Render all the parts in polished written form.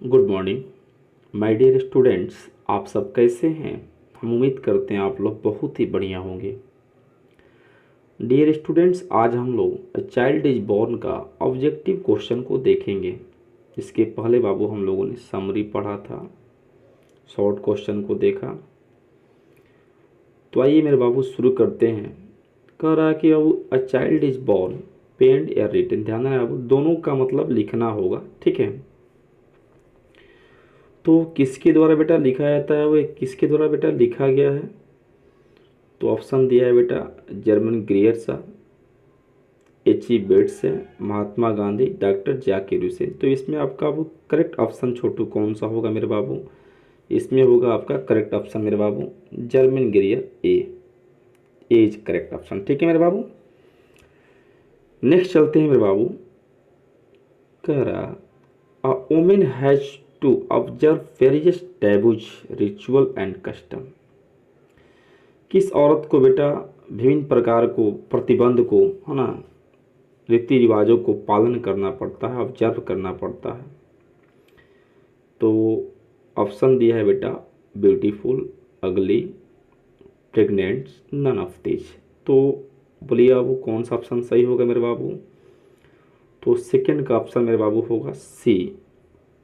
Good morning my dear students. आप सब कैसे हैं? हम उम्मीद करते हैं आप लोग बहुत ही बढ़िया होंगे। डियर स्टूडेंट्स, आज हम लोग अ चाइल्ड इज बॉर्न का ऑब्जेक्टिव क्वेश्चन को देखेंगे। इसके पहले बाबू हम लोगों ने समरी पढ़ा था, शॉर्ट क्वेश्चन को देखा। तो आइए मेरे बाबू शुरू करते हैं। कह रहा है कि बाबू अ चाइल्ड इज बॉर्न पेन्ड या रिटन। ध्यान देना बाबू, दोनों का मतलब लिखना होगा, ठीक है। तो किसके द्वारा बेटा लिखा जाता है, वो किसके द्वारा बेटा लिखा गया है? तो ऑप्शन दिया है बेटा जर्मन ग्रियर साहब, H.E. बेट्स है, महात्मा गांधी, डॉक्टर जाकिर हुसैन। तो इसमें आपका वो करेक्ट ऑप्शन छोटू कौन सा होगा मेरे बाबू? इसमें होगा आपका करेक्ट ऑप्शन मेरे बाबू Germaine Greer A is correct option, ठीक है मेरे बाबू। नेक्स्ट चलते हैं मेरे बाबू। कह रहा a women has to observe various taboos ritual and custom. किस औरत को बेटा विभिन्न प्रकार को प्रतिबंध को, है ना, रीति रिवाजों को पालन करना पड़ता है, ऑब्जर्व करना पड़ता है? तो ऑप्शन दिया है बेटा ब्यूटीफुल, अगली, प्रेग्नेंट, नन ऑफ दीज। तो बोलिए बाबू कौन सा ऑप्शन सही होगा मेरे बाबू? तो सेकंड का ऑप्शन मेरे बाबू होगा सी,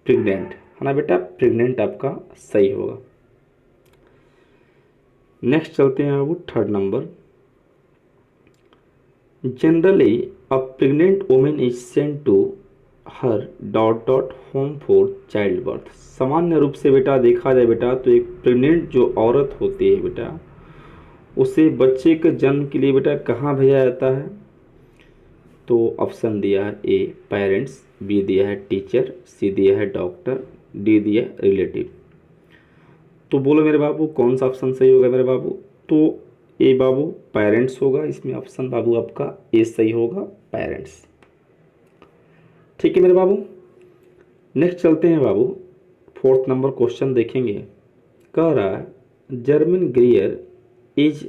प्रेग्नेंट, है ना बेटा, प्रेग्नेंट आपका सही होगा। नेक्स्ट चलते हैं बाबू third number. Generally a pregnant women is sent to her dot dot home for child birth. सामान्य रूप से बेटा देखा जाए बेटा तो एक प्रेग्नेंट जो औरत होती है बेटा, उसे बच्चे के जन्म के लिए बेटा कहाँ भेजा जाता है? तो ऑप्शन दिया है ए पेरेंट्स, बी दिया है टीचर, सी दिया है डॉक्टर, डी दिया है रिलेटिव। तो बोलो मेरे बाबू कौन सा ऑप्शन सही होगा मेरे बाबू? तो ए बाबू पेरेंट्स होगा, इसमें ऑप्शन बाबू आपका ए सही होगा, पेरेंट्स, ठीक है मेरे बाबू। नेक्स्ट चलते हैं बाबू, फोर्थ नंबर क्वेश्चन देखेंगे। कह रहा है German ग्रियर is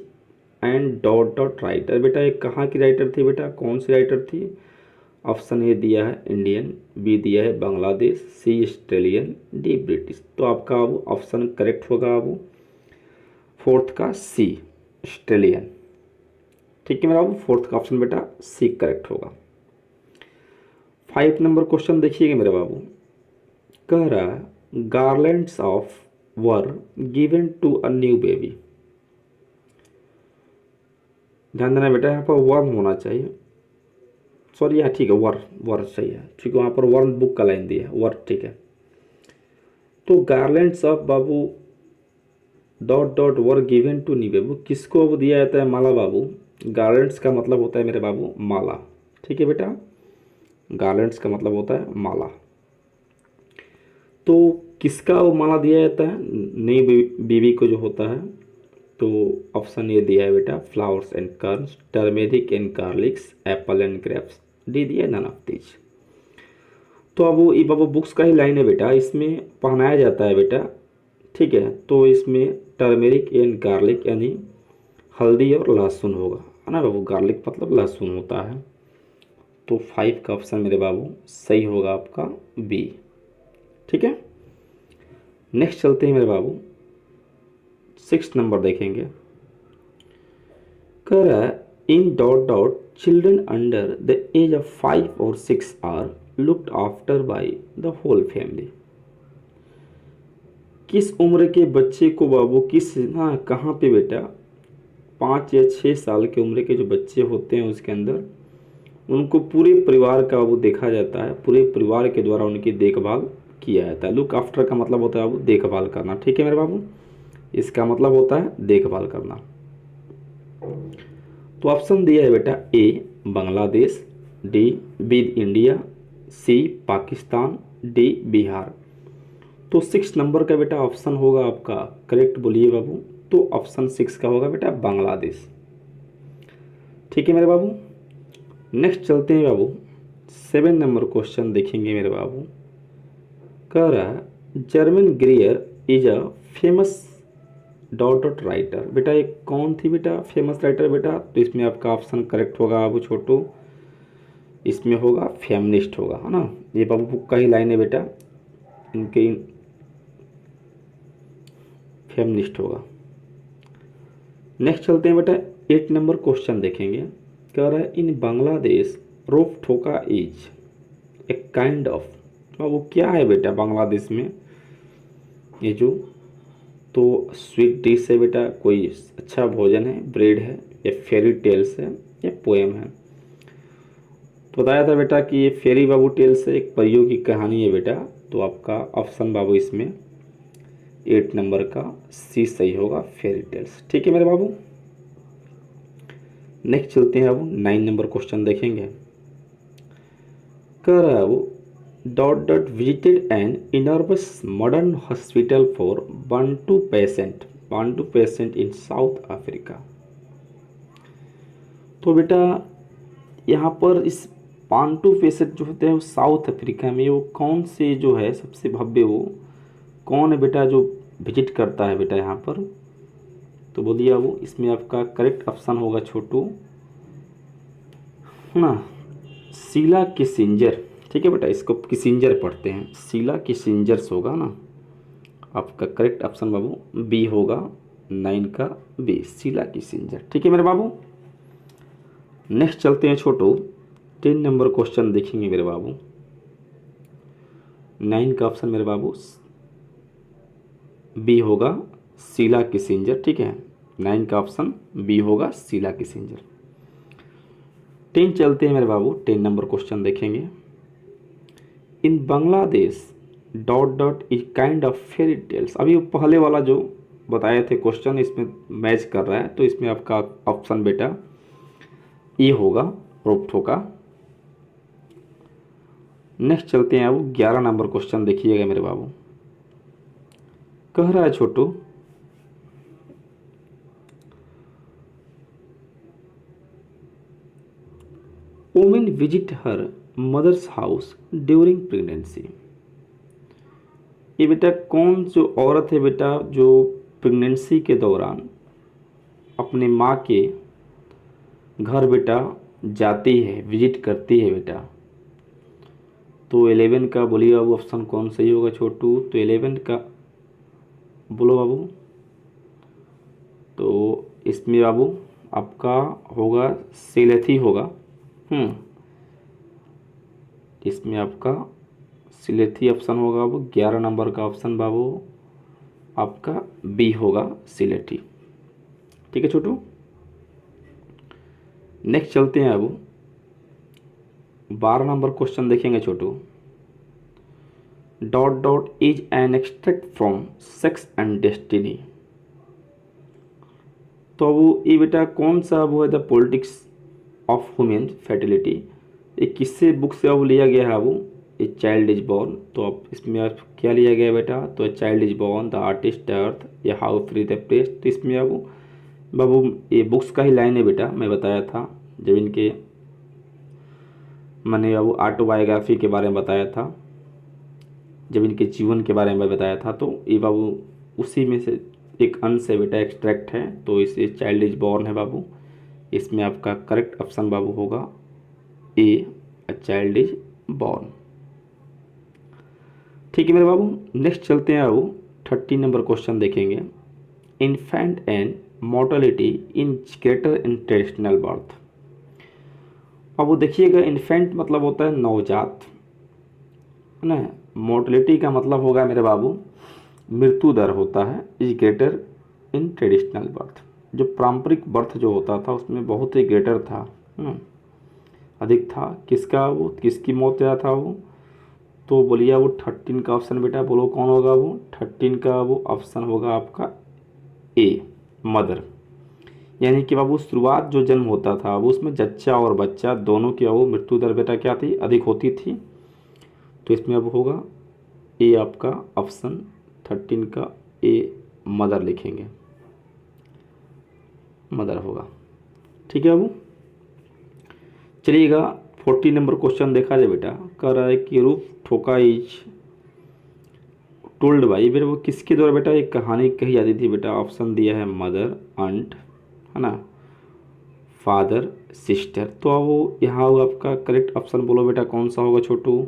and dot dot writer. बेटा एक कहाँ की राइटर थी बेटा, कौन सी राइटर थी? ऑप्शन ए दिया है इंडियन, बी दिया है बांग्लादेश, सी ऑस्ट्रेलियन, डी ब्रिटिश। तो आपका अब ऑप्शन करेक्ट होगा अब फोर्थ का सी, ऑस्ट्रेलियन, ठीक है मेरा बाबू, फोर्थ का ऑप्शन बेटा सी करेक्ट होगा। फाइव नंबर क्वेश्चन देखिएगा मेरे बाबू। कह रहा है garlands of were given to a new baby. ध्यान देना बेटा, यहाँ पर वर्म होना चाहिए, सॉरी यहाँ ठीक है वर, वर सही है, ठीक है, वहाँ पर वर्म बुक का लाइन दिया है, वर, ठीक है। तो गार्लैंड्स ऑफ बाबू dot dot were given to new baby, किसको अब दिया जाता है? माला बाबू। गार्लैंड्स का मतलब होता है मेरे बाबू माला, ठीक है बेटा, गार्लैंड्स का मतलब होता है माला। तो किसका वो माला दिया जाता है नई बीवी को जो होता है? तो ऑप्शन ये दिया है बेटा flowers and corns, turmeric and garlics, apple and grapes, D दिया नन ऑफ दीज। तो अब वो ये बाबू बुक्स का ही लाइन है बेटा, इसमें पहनाया जाता है बेटा, ठीक है। तो इसमें टर्मेरिक एंड गार्लिक यानी हल्दी और लहसुन होगा, है ना बाबू, गार्लिक मतलब लहसुन होता है। तो फाइव का ऑप्शन मेरे बाबू सही होगा आपका बी, ठीक है। नेक्स्ट चलते हैं मेरे बाबू, सिक्स नंबर देखेंगे। कह रहा है in dot dot children under the age of 5 और 6 are looked after by the whole family. किस उम्र के बच्चे को बाबू, किस ना कहाँ पे बेटा 5 या 6 साल के उम्र के जो बच्चे होते हैं उसके अंदर उनको पूरे परिवार का वो देखा जाता है, पूरे परिवार के द्वारा उनकी देखभाल किया जाता है। लुक आफ्टर का मतलब होता है बाबू देखभाल करना, ठीक है मेरे बाबू, इसका मतलब होता है देखभाल करना। तो ऑप्शन दिया है बेटा ए बांग्लादेश, डी बी इंडिया, सी पाकिस्तान, डी बिहार। तो 6 नंबर का बेटा ऑप्शन होगा आपका करेक्ट, बोलिए बाबू। तो ऑप्शन 6 का होगा बेटा बांग्लादेश, ठीक है मेरे बाबू। नेक्स्ट चलते हैं बाबू, 7 नंबर क्वेश्चन देखेंगे मेरे बाबू। कह रहा है German ग्रियर is a famous dot dot writer. बेटा एक कौन थी बेटा फेमस राइटर बेटा? तो इसमें आपका ऑप्शन करेक्ट होगा बाबू छोटू, इसमें होगा फेमिनिस्ट होगा, है ना। ये बाबू बुक का ही लाइन है बेटा, इनके फेमिनिस्ट होगा। नेक्स्ट चलते हैं बेटा, 8 नंबर क्वेश्चन देखेंगे। कह रहा है इन बांग्लादेश रोफ ठोका इज ए काइंड ऑफ, वो क्या है बेटा बांग्लादेश में ये जो, तो स्वीट डिश है बेटा, कोई अच्छा भोजन है, ब्रेड है, या फेरी टेल्स है, या पोएम है। तो बताया था बेटा कि ये फेरी बाबू टेल्स है, एक परियों की कहानी है बेटा। तो आपका ऑप्शन बाबू इसमें 8 नंबर का सी सही होगा, फेरी टेल्स। ठीक है मेरे बाबू। नेक्स्ट चलते हैं, अब 9 नंबर क्वेश्चन देखेंगे। कह रहा है वो dot dot visited an enormous modern hospital for Bantu patient in South Africa. तो बेटा यहाँ पर इस बांटू पेशेंट जो होते हैं वो साउथ अफ्रीका में, वो कौन से जो है सबसे भव्य, वो कौन है बेटा जो विजिट करता है बेटा यहाँ पर। तो बोलिए वो इसमें आपका करेक्ट ऑप्शन होगा छोटू ना, शीला किसिंजर। ठीक है बेटा, इसको किसिंजर पढ़ते हैं, शीला किसिंजर्स होगा ना। आपका करेक्ट ऑप्शन बाबू बी होगा, 9 का बी, शीला किसिंजर। ठीक है मेरे बाबू। नेक्स्ट चलते हैं छोटू, 10 नंबर क्वेश्चन देखेंगे मेरे बाबू। 9 का ऑप्शन मेरे बाबू बी होगा, शीला किसिंजर। ठीक है, 9 का ऑप्शन बी होगा, शीला किसिंजर। 10 चलते हैं मेरे बाबू, 10 नंबर क्वेश्चन देखेंगे। In Bangladesh dot dot is kind of fairy tales. अभी पहले वाला जो बताए थे क्वेश्चन इसमें मैच कर रहा है, तो इसमें आपका ऑप्शन बेटा ये होगा, रोफ्टो का। नेक्स्ट चलते हैं अब 11 नंबर क्वेश्चन देखिएगा मेरे बाबू। कह रहा है छोटू women visit her mother's house during pregnancy. ये बेटा कौन जो औरत है बेटा जो प्रेगनेंसी के दौरान अपने माँ के घर बेटा जाती है, विजिट करती है बेटा। तो 11 का बोलिए बाबू ऑप्शन कौन सही होगा छोटू। तो 11 का बोलो बाबू। तो इसमें बाबू आपका होगा सिलेथी होगा। इसमें आपका सिलेथी ऑप्शन होगा बाबू। 11 नंबर का ऑप्शन बाबू आपका बी होगा, सिलेटी। ठीक है छोटू। नेक्स्ट चलते हैं अब 12 नंबर क्वेश्चन देखेंगे छोटू। Dot dot is an extract from sex and destiny. तो अब ये बेटा कौन सा वो है, the politics of human fertility, ये किससे बुक से अब लिया गया है वो, ए चाइल्ड इज बॉर्न। तो अब इसमें आप क्या लिया गया बेटा, तो child is born, the artist earth, या हाउ फ्री द प्रेस। तो इसमें अब बाबू ये बुक्स का ही लाइन है बेटा, मैं बताया था जब इनके मैंने बाबू ऑटोबायोग्राफी के बारे में बताया था, जब इनके जीवन के बारे में बताया था, तो ये बाबू उसी में से एक अंश है बेटा, एक्सट्रैक्ट है। तो इसे चाइल्ड इज बॉर्न है बाबू। इसमें आपका करेक्ट ऑप्शन बाबू होगा ए, चाइल्ड इज बॉर्न। ठीक है मेरे बाबू। नेक्स्ट चलते हैं अब 30 नंबर क्वेश्चन देखेंगे। Infant and mortality in greater international birth. अब वो देखिएगा, इन्फेंट मतलब होता है नवजात, है ना। मोर्टेलिटी का मतलब होगा मेरे बाबू मृत्यु दर होता है, is greater in traditional birth. जो पारंपरिक बर्थ जो होता था उसमें बहुत ही ग्रेटर था, अधिक था। किसका वो, किसकी मौत ज़्यादा था वो, तो बोलिए वो 13 का ऑप्शन बेटा बोलो कौन होगा वो। 13 का वो ऑप्शन होगा आपका ए, मदर। यानी कि बाबू शुरुआत जो जन्म होता था वो उसमें जच्चा और बच्चा दोनों की वो मृत्यु दर बेटा क्या थी, अधिक होती थी। तो इसमें अब होगा ए, आपका ऑप्शन 13 का ए, मदर लिखेंगे, मदर होगा। ठीक है बाबू। चलिएगा 40 नंबर क्वेश्चन देखा जाए बेटा। कह रहा है कि रूफ ठोका इज टोल्ड बाई, फिर वो किसके द्वारा बेटा एक कहानी कही जाती थी बेटा। ऑप्शन दिया है मदर, आंट, है ना, फादर, सिस्टर। तो अब वो यहाँ आपका करेक्ट ऑप्शन बोलो बेटा कौन सा होगा छोटू।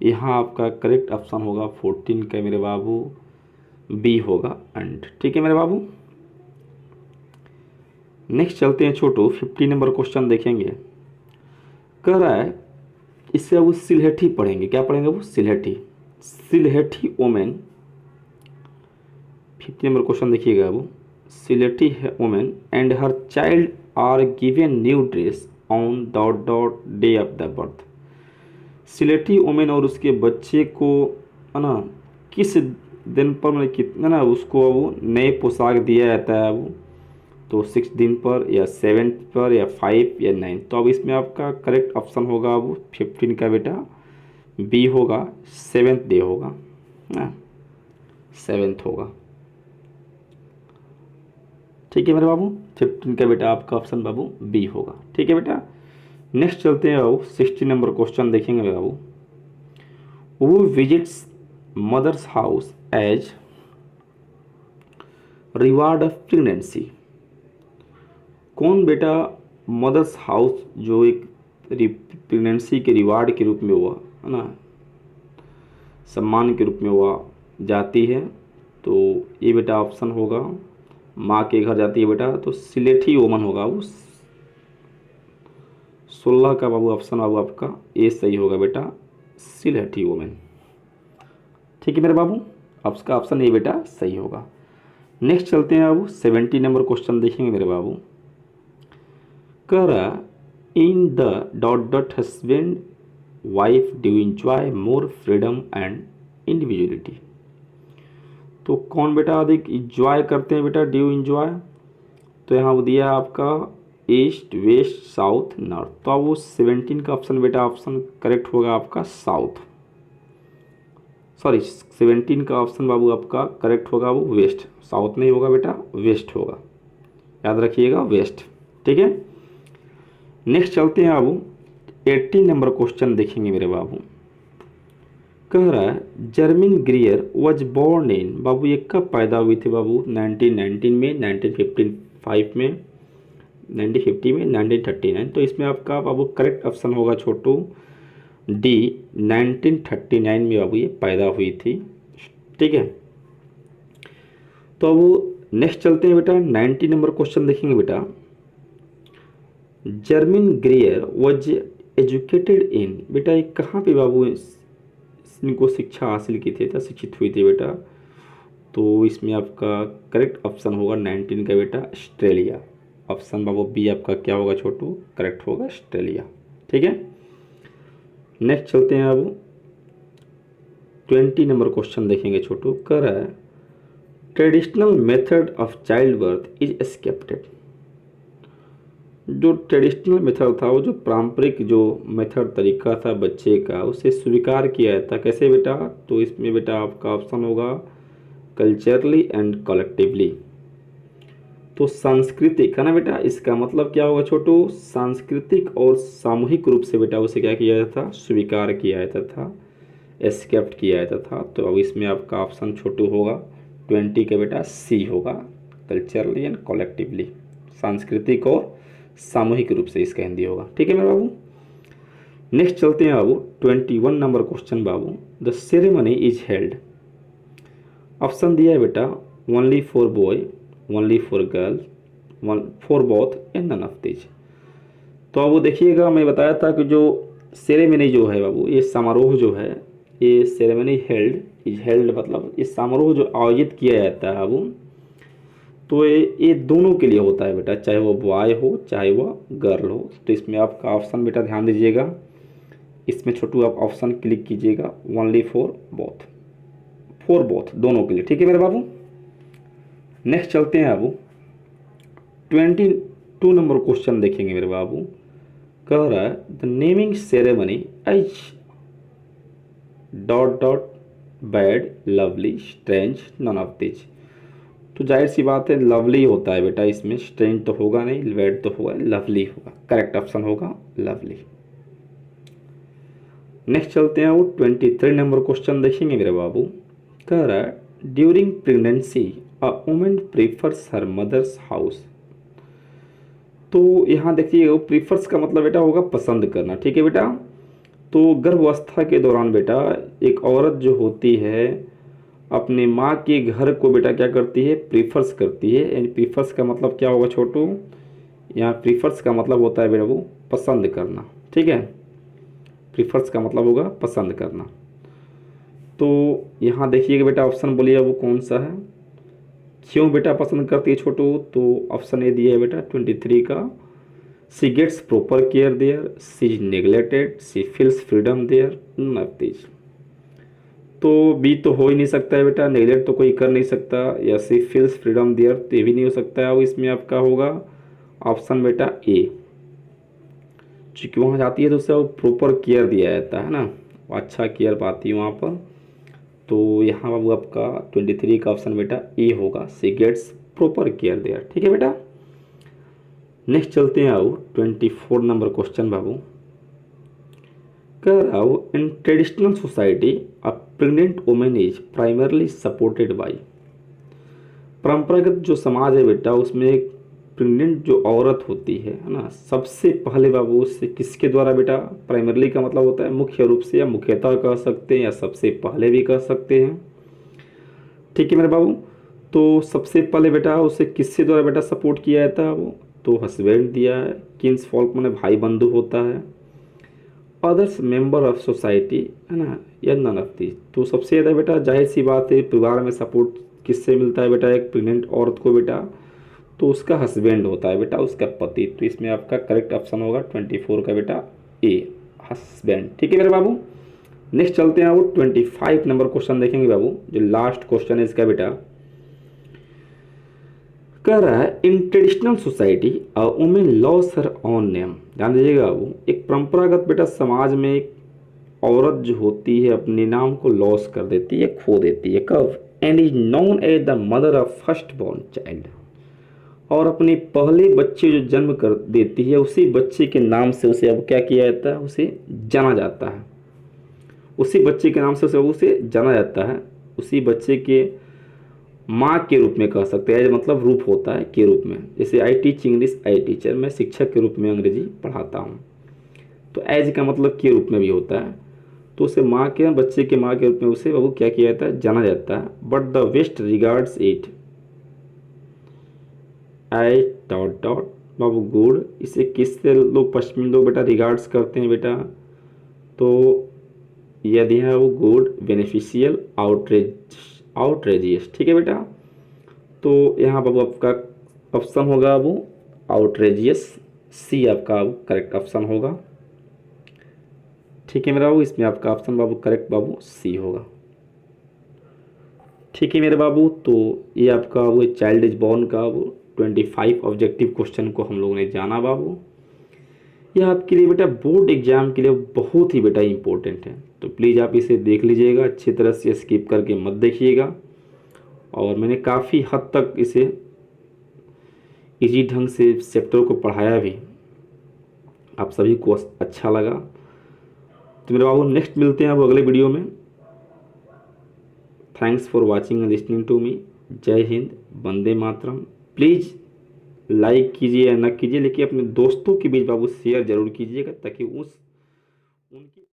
यहाँ आपका करेक्ट ऑप्शन होगा 14 का मेरे बाबू बी होगा एंड। ठीक है मेरे बाबू, नेक्स्ट चलते हैं छोटू, 50 नंबर क्वेश्चन देखेंगे। कह रहा है इससे अब सिलहेठी पढ़ेंगे, क्या पढ़ेंगे वो, Sylheti. Sylheti women, 50 number question देखिएगा वो, Sylheti women and her child are given new dress on dot dot day of the birth. Sylheti women और उसके बच्चे को है ना किस दिन पर, मतलब कितना ना उसको वो नए पोशाक दिया जाता है वो, तो 6 दिन पर या 7 पर या 5 या 9। तो अब इसमें आपका करेक्ट ऑप्शन होगा वो 15 का बेटा बी होगा, 7th डे होगा ना, 7th होगा। ठीक है मेरे बाबू, 15 का बेटा आपका ऑप्शन बाबू बी होगा। ठीक है बेटा, नेक्स्ट चलते हैं बाबू, 60 नंबर क्वेश्चन देखेंगे मेरे बाबू। वो visits mother's house as reward of pregnancy. कौन बेटा मदर्स हाउस जो एक प्रेगनेंसी के रिवार्ड के रूप में हुआ है ना, सम्मान के रूप में हुआ जाती है, तो ये बेटा ऑप्शन होगा, माँ के घर जाती है बेटा, तो सिलेठी वोमन होगा वो, 16 का बाबू ऑप्शन बाबू आपका ए सही होगा बेटा, सिलेठी वोमन। ठीक है मेरे बाबू, आपका ऑप्शन ए बेटा सही होगा। नेक्स्ट चलते हैं बाबू, 70 नंबर क्वेश्चन देखेंगे मेरे बाबू। कह रहा in the dot dot husband wife do enjoy more freedom and individuality. तो कौन बेटा अधिक इंजॉय करते हैं बेटा, ड्यू इंजॉय, तो यहाँ वो दिया है आपका ईस्ट वेस्ट साउथ नॉर्थ। तो अब वो 17 का ऑप्शन बेटा ऑप्शन करेक्ट होगा आपका साउथ, सॉरी 17 का ऑप्शन बाबू आपका करेक्ट होगा वो वेस्ट, साउथ नहीं होगा बेटा, वेस्ट होगा, याद रखिएगा वेस्ट। ठीक है, नेक्स्ट चलते हैं बाबू, 80 नंबर क्वेश्चन देखेंगे मेरे बाबू। कह रहा है जर्मिन ग्रियर वॉज बोर्न इन, बाबू ये कब पैदा हुई थी बाबू, 1919 में, 1955 में, 1950 में, 1939। तो इसमें आपका बाबू करेक्ट ऑप्शन होगा छोटू डी, 1939 में बाबू ये पैदा हुई थी। ठीक है, तो अब नेक्स्ट चलते हैं बेटा, 90 नंबर क्वेश्चन देखेंगे बेटा। जर्मिन ग्रियर वॉज एजुकेटेड इन, बेटा ये कहाँ पे बाबू इनको शिक्षा हासिल की थी, शिक्षित हुई थी बेटा, तो इसमें आपका करेक्ट ऑप्शन होगा 19 का बेटा ऑस्ट्रेलिया, ऑप्शन बाबू बी आपका क्या होगा छोटू, करेक्ट होगा ऑस्ट्रेलिया। ठीक है, नेक्स्ट चलते हैं अब 20 नंबर क्वेश्चन देखेंगे छोटू। कह रहा है traditional method of child birth is accepted. जो ट्रेडिशनल मेथड था वो जो पारंपरिक जो मेथड तरीका था बच्चे का, उसे स्वीकार किया जाता, कैसे बेटा, तो इसमें बेटा आपका ऑप्शन होगा कल्चरली एंड कलेक्टिवली। तो सांस्कृतिक है ना बेटा, इसका मतलब क्या होगा छोटू, सांस्कृतिक और सामूहिक रूप से बेटा उसे क्या किया जाता था, स्वीकार किया जाता था, एक्सेप्ट किया जाता था। तो अब इसमें आपका ऑप्शन छोटू होगा 20 का बेटा सी होगा, कल्चरली एंड कलेक्टिवली, सांस्कृतिक और सामूहिक रूप से इसका हिंदी होगा। ठीक है मेरे बाबू, नेक्स्ट चलते हैं बाबू 21 नंबर क्वेश्चन बाबू। The ceremony is held, option दिया है बेटा only for boy, only for girl, for both and none of this. तो अब वो देखिएगा, मैं बताया था कि जो सेरेमनी जो है बाबू, ये समारोह जो है, ये सेरेमनी हेल्ड इज हेल्ड, मतलब ये समारोह जो आयोजित किया जाता है वो, तो ये दोनों के लिए होता है बेटा, चाहे वो बॉय हो चाहे वो गर्ल हो। तो इसमें आपका ऑप्शन बेटा ध्यान दीजिएगा, इसमें छोटू आप ऑप्शन क्लिक कीजिएगा ओनली फॉर बोथ, दोनों के लिए। ठीक है मेरे बाबू, नेक्स्ट चलते हैं बाबू 22 नंबर क्वेश्चन देखेंगे मेरे बाबू। कह रहा है the naming ceremony as dot dot bad, lovely, strange, none of this. तो जाहिर सी बात है लवली होता है बेटा, इसमें स्ट्रेंज तो होगा नहीं, बैड तो होगा, लवली होगा, करेक्ट ऑप्शन होगा लवली। नेक्स्ट चलते हैं वो 23 नंबर क्वेश्चन देखेंगे मेरे बाबू। कह रहा है during pregnancy a woman prefers her mother's house. तो यहाँ देखिए वो प्रीफर्स का मतलब बेटा होगा पसंद करना। ठीक है बेटा, तो गर्भावस्था के दौरान बेटा एक औरत जो होती है अपने माँ के घर को बेटा क्या करती है, प्रीफर्स करती है। यानी प्रीफर्स का मतलब क्या होगा छोटू, यहाँ प्रीफर्स का मतलब होता है बेटा वो पसंद करना, ठीक है। प्रीफर्स का मतलब होगा पसंद करना। तो यहाँ देखिएगा बेटा ऑप्शन बोलिए वो कौन सा है, क्यों बेटा पसंद करती है छोटू। तो ऑप्शन ए दिया है बेटा 23 का, she gets proper care there, she is neglected, she feels freedom there, none of these. तो बी तो हो ही नहीं सकता है बेटा, नेग्लेक्ट तो कोई कर नहीं सकता, या सी फील्स फ्रीडम देयर तो ये भी नहीं हो सकता है। और इसमें आपका होगा ऑप्शन बेटा ए, चूँकि वहाँ जाती है तो उसे वो प्रॉपर केयर दिया जाता है ना, वो अच्छा केयर पाती है वहाँ पर। तो यहाँ बाबू आपका 23 का ऑप्शन बेटा ए होगा, सी गेट्स प्रॉपर केयर देयर, ठीक है बेटा। नेक्स्ट चलते हैं आओ 24 नंबर क्वेश्चन बाबू। कह रहा हूँ in traditional society a pregnant women is primarily supported by. परंपरागत जो समाज है बेटा उसमें एक प्रेग्नेंट जो औरत होती है ना, सबसे पहले बाबू उससे किसके द्वारा बेटा, प्राइमरली का मतलब होता है मुख्य रूप से या मुख्यतः कह सकते हैं या सबसे पहले भी कह सकते हैं, ठीक है मेरे बाबू। तो सबसे पहले बेटा उसे किससे द्वारा बेटा सपोर्ट किया जाता है वो, तो हस्बैंड दिया है, किन्स फॉल्क मैंने भाई बंधु होता है, अदर्स मेंबर ऑफ सोसाइटी है ना, या नन ऑफ दीज। तो सबसे ज़्यादा बेटा जाहिर सी बात है परिवार में सपोर्ट किससे मिलता है बेटा, एक प्रेग्नेंट औरत को बेटा, तो उसका हस्बैंड होता है बेटा, उसका पति। तो इसमें आपका करेक्ट ऑप्शन होगा 24 का बेटा ए, हस्बैंड, ठीक है मेरे बाबू। नेक्स्ट चलते हैं वो 25 नंबर क्वेश्चन देखेंगे बाबू, जो लास्ट क्वेश्चन है इसका बेटा। कह रहा है in traditional society a women loss her on name. ध्यान दीजिएगा बाबू, एक परंपरागत बेटा समाज में एक औरत जो होती है अपने नाम को लॉस कर देती है, खो देती है, कब, and is known as the mother of first born child. और अपने पहले बच्चे जो जन्म कर देती है उसी बच्चे के नाम से उसे अब क्या किया जाता है, उसे जाना जाता है, उसी बच्चे के नाम से उसे जाना जाता है, उसी बच्चे के माँ के रूप में कह सकते हैं, मतलब रूप होता है के रूप में। जैसे I teach English, I teacher, मैं शिक्षक के रूप में अंग्रेजी पढ़ाता हूँ, तो एज का मतलब के रूप में भी होता है। तो उसे माँ के, बच्चे के माँ के रूप में उसे बाबू क्या किया जाता है, जाना जाता है। But the West regards it I dot dot बाबू गुड। इसे किससे लोग, पश्चिमी लोग बेटा रिगार्ड्स करते हैं बेटा, तो यदि है वो गुड, बेनिफिशियल, आउटरेजियस, ठीक है बेटा। तो यहाँ बाबू आपका ऑप्शन होगा वो आउटरेजियस, सी आपका करेक्ट ऑप्शन होगा, ठीक है मेरा बाबू। इसमें आपका ऑप्शन बाबू करेक्ट बाबू सी होगा, ठीक है मेरे बाबू। तो ये आपका वो चाइल्ड इज बॉर्न का वो 25 ऑब्जेक्टिव क्वेश्चन को हम लोगों ने जाना बाबू। यह आपके लिए बेटा बोर्ड एग्जाम के लिए बहुत ही बेटा इंपॉर्टेंट है, तो प्लीज़ आप इसे देख लीजिएगा, अच्छी तरह से स्किप करके मत देखिएगा। और मैंने काफ़ी हद तक इसे इजी ढंग से चैप्टर को पढ़ाया भी, आप सभी को अच्छा लगा। तो मेरे बाबू नेक्स्ट मिलते हैं अब अगले वीडियो में। Thanks for watching and listening to me. जय हिंद, वंदे मातरम। प्लीज़ लाइक कीजिए या ना कीजिए, लेकिन अपने दोस्तों के बीच बाबू शेयर जरूर कीजिएगा, ताकि उस